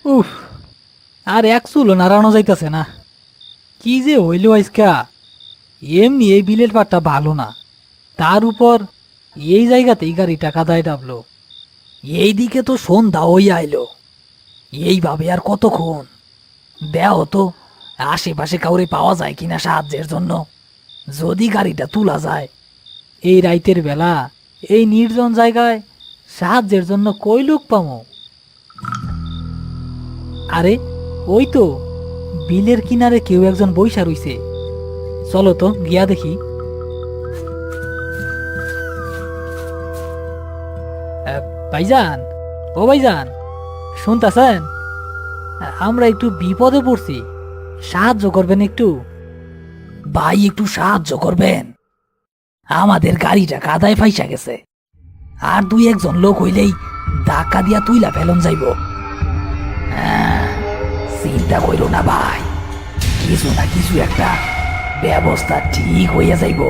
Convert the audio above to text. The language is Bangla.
উফ, আর এক চুলো নাড়ানো যাইতাছে না। কি যে হইল আজকা। এমনি এই বিলের পাটটা ভালো না, তার উপর এই জায়গাতেই গাড়িটা কাদায় ডাবলো। এইদিকে তো সন্ধ্যা হই আইলো, এইভাবে আর কতক্ষণ। দেও তো আশেপাশে কাউরে পাওয়া যায় কিনা সাহায্যের জন্য। যদি গাড়িটা তোলা যায় এই রাইতের বেলা, এই নির্জন জায়গায় সাহায্যের জন্য কই লোক পামো? আরে ওই তো বিলের কিনারে কেউ একজন বইসা রইছে। চলো তো গিয়া দেখি। আহ, ভাইজান, ও ভাইজান, শুনতাছেন? আমরা একটু বিপদে পড়ছি, সাহায্য করবেন একটু? ভাই একটু সাহায্য করবেন, আমাদের গাড়িটা কাদায় ফাইসা গেছে। আর দুই একজন লোক হইলেই ধাক্কা দিয়া তুইলা ফেলন যাইব। হ্যাঁ, চিন্তা কইরো না ভাই, কিছু না কিছু একটা ব্যবস্থা ঠিক হইয়া যাইব।